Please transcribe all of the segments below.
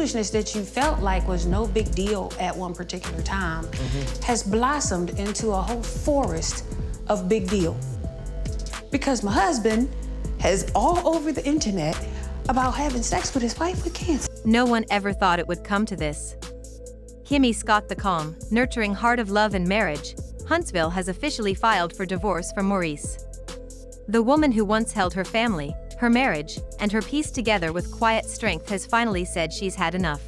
foolishness that you felt like was no big deal at one particular time has blossomed into a whole forest of big deal. Because my husband has all over the internet about having sex with his wife with cancer. No one ever thought it would come to this. Kimmi Scott, the calm, nurturing heart of love and marriage, Huntsville has officially filed for divorce from Maurice. The woman who once held her family, her marriage, and her peace together with quiet strength has finally said she's had enough.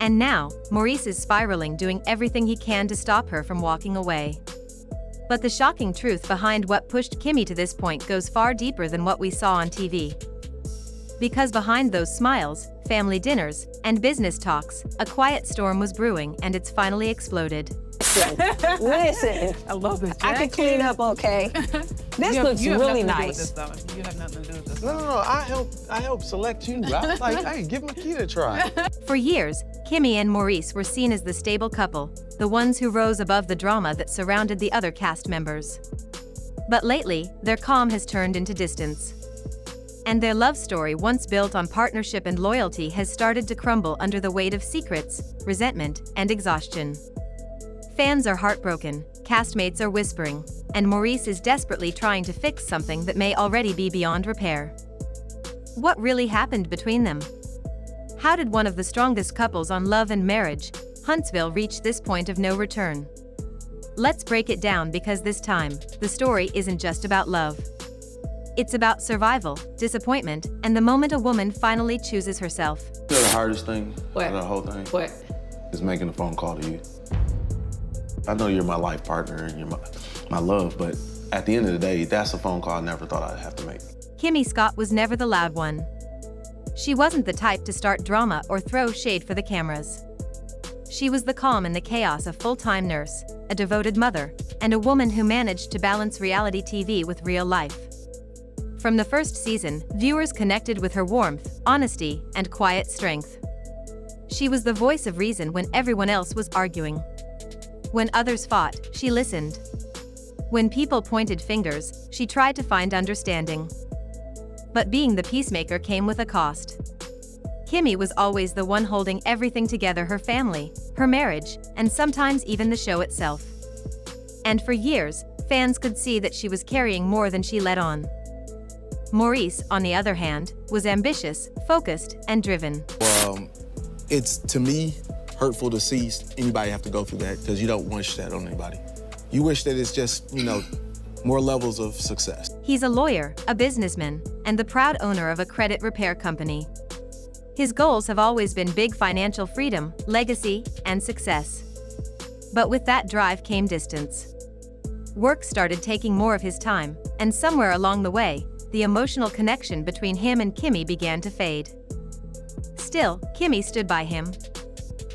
And now, Maurice is spiraling, doing everything he can to stop her from walking away. But the shocking truth behind what pushed Kimmi to this point goes far deeper than what we saw on TV. Because behind those smiles, family dinners, and business talks, a quiet storm was brewing, and it's finally exploded. Listen, I love this. I can clean up okay. This looks really nice. You have nothing to do with this. No, I help select you. I was like, hey, give Makita a try. For years, Kimmi and Maurice were seen as the stable couple, the ones who rose above the drama that surrounded the other cast members. But lately, their calm has turned into distance. And their love story, once built on partnership and loyalty, has started to crumble under the weight of secrets, resentment, and exhaustion. Fans are heartbroken, castmates are whispering, and Maurice is desperately trying to fix something that may already be beyond repair. What really happened between them? How did one of the strongest couples on Love and Marriage, Huntsville, reach this point of no return? Let's break it down, because this time, the story isn't just about love. It's about survival, disappointment, and the moment a woman finally chooses herself. You know the hardest thing What? of the whole thing? What? Is making a phone call to you. I know you're my life partner and you're my love, but at the end of the day, that's a phone call I never thought I'd have to make. Kimmi Scott was never the loud one. She wasn't the type to start drama or throw shade for the cameras. She was the calm in the chaos, a full-time nurse, a devoted mother, and a woman who managed to balance reality TV with real life. From the first season, viewers connected with her warmth, honesty, and quiet strength. She was the voice of reason when everyone else was arguing. When others fought, she listened. When people pointed fingers, she tried to find understanding. But being the peacemaker came with a cost. Kimmi was always the one holding everything together: her family, her marriage, and sometimes even the show itself. And for years, fans could see that she was carrying more than she let on. Maurice, on the other hand, was ambitious, focused, and driven. It's, to me, hurtful to see anybody have to go through that, because you don't wish that on anybody. You wish that it's just, more levels of success. He's a lawyer, a businessman, and the proud owner of a credit repair company. His goals have always been big financial freedom, legacy, and success. But with that drive came distance. Work started taking more of his time, and somewhere along the way, the emotional connection between him and Kimmi began to fade. Still, Kimmi stood by him.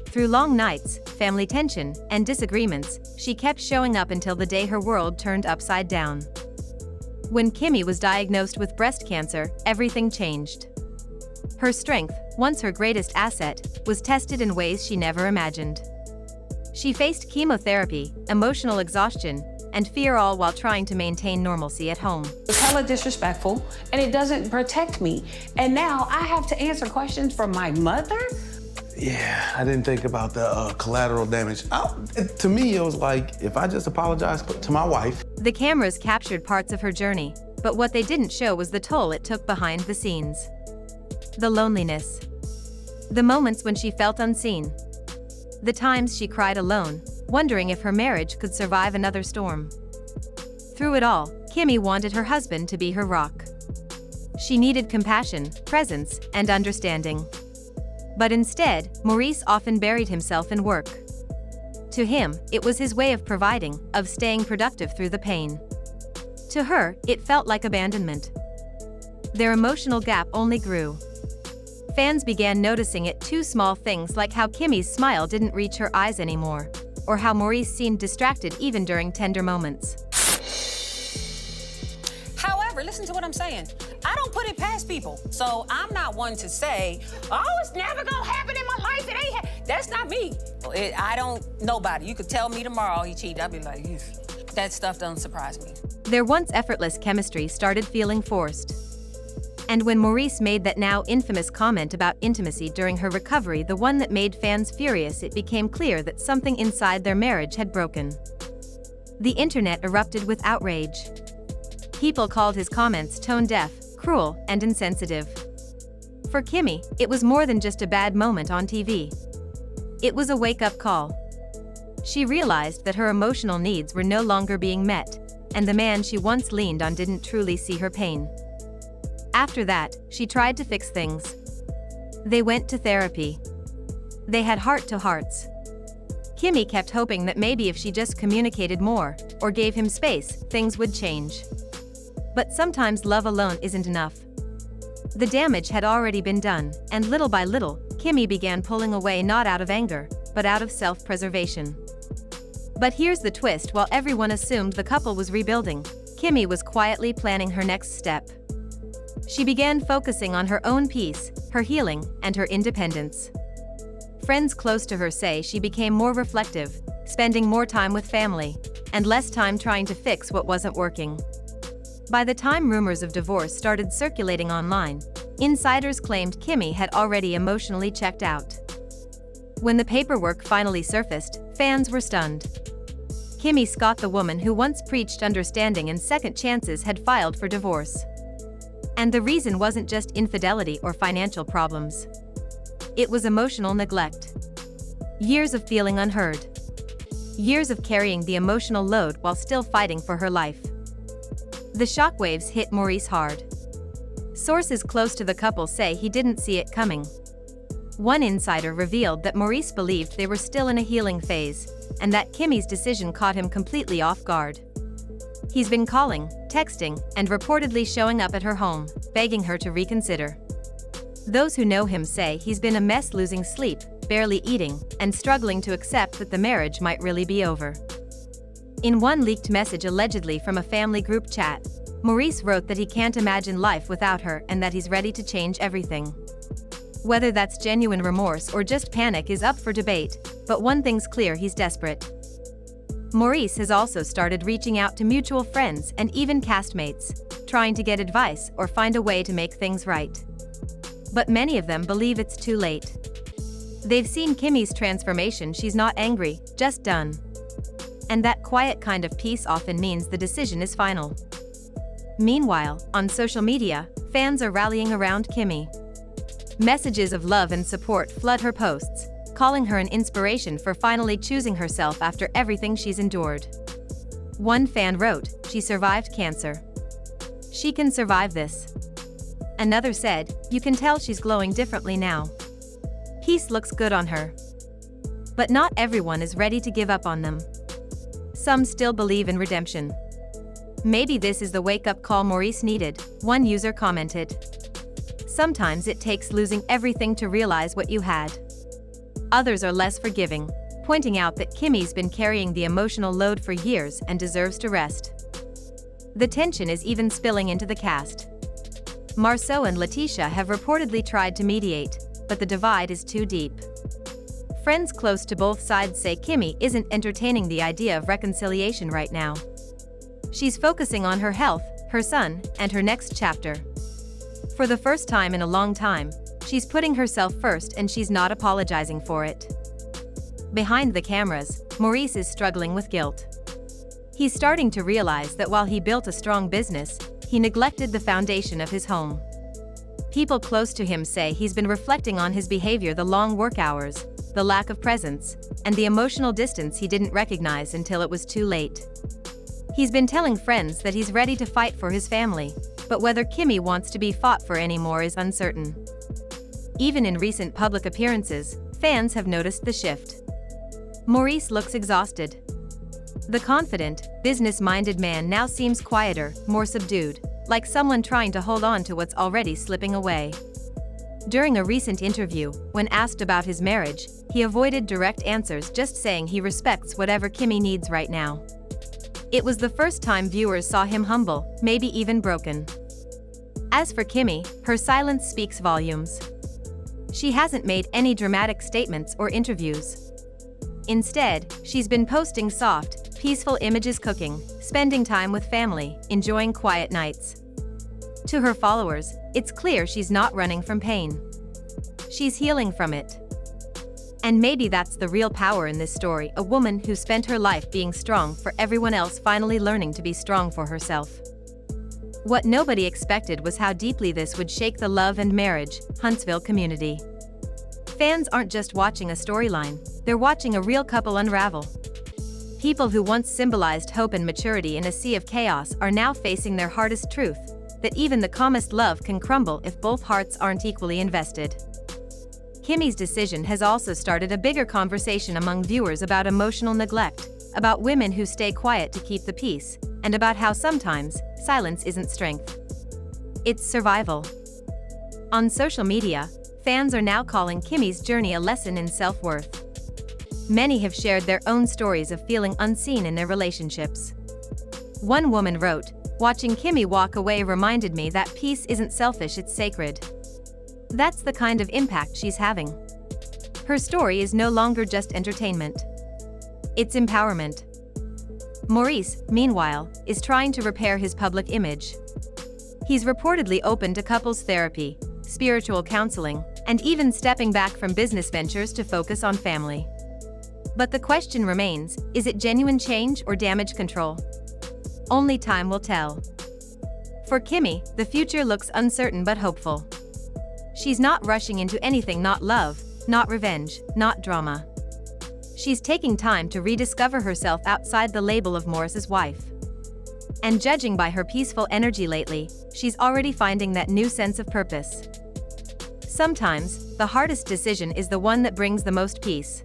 Through long nights, family tension, and disagreements, she kept showing up until the day her world turned upside down. When Kimmi was diagnosed with breast cancer, everything changed. Her strength, once her greatest asset, was tested in ways she never imagined. She faced chemotherapy, emotional exhaustion, and fear, all while trying to maintain normalcy at home. It's hella disrespectful, and it doesn't protect me. And now I have to answer questions from my mother? Yeah, I didn't think about the collateral damage. To me, it was like, if I just apologize to my wife. The cameras captured parts of her journey, but what they didn't show was the toll it took behind the scenes. The loneliness. The moments when she felt unseen. The times she cried alone, wondering if her marriage could survive another storm. Through it all, Kimmi wanted her husband to be her rock. She needed compassion, presence, and understanding. But instead, Maurice often buried himself in work. To him, it was his way of providing, of staying productive through the pain. To her, it felt like abandonment. Their emotional gap only grew. Fans began noticing it too: small things like how Kimmi's smile didn't reach her eyes anymore, or how Maurice seemed distracted even during tender moments. However, listen to what I'm saying. I don't put it past people, so I'm not one to say, oh, it's never gonna happen in my life. It ain't. That's not me. I don't. Nobody. You could tell me tomorrow he cheated. I'd be like, that stuff doesn't surprise me. Their once effortless chemistry started feeling forced. And when Maurice made that now infamous comment about intimacy during her recovery, the one that made fans furious, it became clear that something inside their marriage had broken. The internet erupted with outrage. People called his comments tone-deaf, cruel, and insensitive. For Kimmi, it was more than just a bad moment on TV. It was a wake-up call. She realized that her emotional needs were no longer being met, and the man she once leaned on didn't truly see her pain. After that, she tried to fix things. They went to therapy. They had heart-to-hearts. Kimmi kept hoping that maybe if she just communicated more, or gave him space, things would change. But sometimes love alone isn't enough. The damage had already been done, and little by little, Kimmi began pulling away, not out of anger, but out of self-preservation. But here's the twist: while everyone assumed the couple was rebuilding, Kimmi was quietly planning her next step. She began focusing on her own peace, her healing, and her independence. Friends close to her say she became more reflective, spending more time with family, and less time trying to fix what wasn't working. By the time rumors of divorce started circulating online, insiders claimed Kimmi had already emotionally checked out. When the paperwork finally surfaced, fans were stunned. Kimmi Scott, the woman who once preached understanding and second chances, had filed for divorce. And the reason wasn't just infidelity or financial problems. It was emotional neglect. Years of feeling unheard. Years of carrying the emotional load while still fighting for her life. The shockwaves hit Maurice hard. Sources close to the couple say he didn't see it coming. One insider revealed that Maurice believed they were still in a healing phase, and that Kimmi's decision caught him completely off guard. He's been calling, texting, and reportedly showing up at her home, begging her to reconsider. Those who know him say he's been a mess, losing sleep, barely eating, and struggling to accept that the marriage might really be over. In one leaked message allegedly from a family group chat, Maurice wrote that he can't imagine life without her and that he's ready to change everything. Whether that's genuine remorse or just panic is up for debate, but one thing's clear: he's desperate. Maurice has also started reaching out to mutual friends and even castmates, trying to get advice or find a way to make things right. But many of them believe it's too late. They've seen Kimmi's transformation. She's not angry, just done. And that quiet kind of peace often means the decision is final. Meanwhile, on social media, fans are rallying around Kimmi. Messages of love and support flood her posts, calling her an inspiration for finally choosing herself after everything she's endured. One fan wrote, "She survived cancer. She can survive this." Another said, "You can tell she's glowing differently now. Peace looks good on her." But not everyone is ready to give up on them. Some still believe in redemption. "Maybe this is the wake-up call Maurice needed," one user commented. "Sometimes it takes losing everything to realize what you had." Others are less forgiving, pointing out that Kimmi's been carrying the emotional load for years and deserves to rest. The tension is even spilling into the cast. Marceau and Letitia have reportedly tried to mediate, but the divide is too deep. Friends close to both sides say Kimmi isn't entertaining the idea of reconciliation right now. She's focusing on her health, her son, and her next chapter. For the first time in a long time, she's putting herself first, and she's not apologizing for it. Behind the cameras, Maurice is struggling with guilt. He's starting to realize that while he built a strong business, he neglected the foundation of his home. People close to him say he's been reflecting on his behavior: the long work hours, the lack of presence, and the emotional distance he didn't recognize until it was too late. He's been telling friends that he's ready to fight for his family, but whether Kimmi wants to be fought for anymore is uncertain. Even in recent public appearances, fans have noticed the shift. Maurice looks exhausted. The confident, business-minded man now seems quieter, more subdued, like someone trying to hold on to what's already slipping away. During a recent interview, when asked about his marriage, he avoided direct answers, just saying he respects whatever Kimmi needs right now. It was the first time viewers saw him humble, maybe even broken. As for Kimmi, her silence speaks volumes. She hasn't made any dramatic statements or interviews. Instead, she's been posting soft, peaceful images, cooking, spending time with family, enjoying quiet nights. To her followers, it's clear she's not running from pain. She's healing from it. And maybe that's the real power in this story, a woman who spent her life being strong for everyone else finally learning to be strong for herself. What nobody expected was how deeply this would shake the love and marriage, Huntsville community. Fans aren't just watching a storyline, they're watching a real couple unravel. People who once symbolized hope and maturity in a sea of chaos are now facing their hardest truth, that even the calmest love can crumble if both hearts aren't equally invested. Kimmi's decision has also started a bigger conversation among viewers about emotional neglect, about women who stay quiet to keep the peace, and about how sometimes, silence isn't strength. It's survival. On social media, fans are now calling Kimmi's journey a lesson in self-worth. Many have shared their own stories of feeling unseen in their relationships. One woman wrote, "Watching Kimmi walk away reminded me that peace isn't selfish, it's sacred." That's the kind of impact she's having. Her story is no longer just entertainment. It's empowerment. Maurice, meanwhile, is trying to repair his public image. He's reportedly open to couples therapy, spiritual counseling, and even stepping back from business ventures to focus on family. But the question remains, is it genuine change or damage control? Only time will tell. For Kimmi, the future looks uncertain but hopeful. She's not rushing into anything, not love, not revenge, not drama. She's taking time to rediscover herself outside the label of Maurice's wife. And judging by her peaceful energy lately, she's already finding that new sense of purpose. Sometimes, the hardest decision is the one that brings the most peace.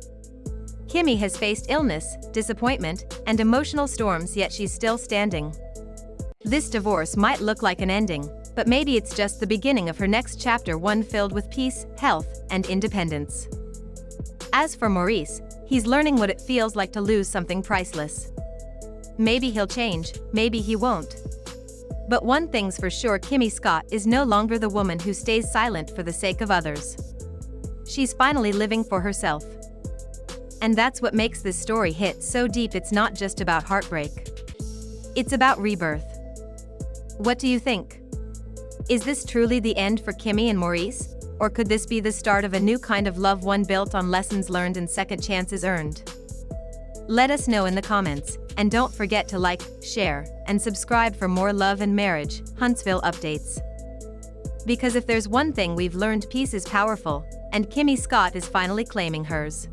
Kimmi has faced illness, disappointment, and emotional storms, yet she's still standing. This divorce might look like an ending, but maybe it's just the beginning of her next chapter, one filled with peace, health, and independence. As for Maurice, he's learning what it feels like to lose something priceless. Maybe he'll change, maybe he won't. But one thing's for sure, Kimmi Scott is no longer the woman who stays silent for the sake of others. She's finally living for herself. And that's what makes this story hit so deep. It's not just about heartbreak. It's about rebirth. What do you think? Is this truly the end for Kimmi and Maurice? Or could this be the start of a new kind of love, one built on lessons learned and second chances earned? Let us know in the comments, and don't forget to like, share, and subscribe for more love and marriage, Huntsville updates. Because if there's one thing we've learned, peace is powerful, and Kimmi Scott is finally claiming hers.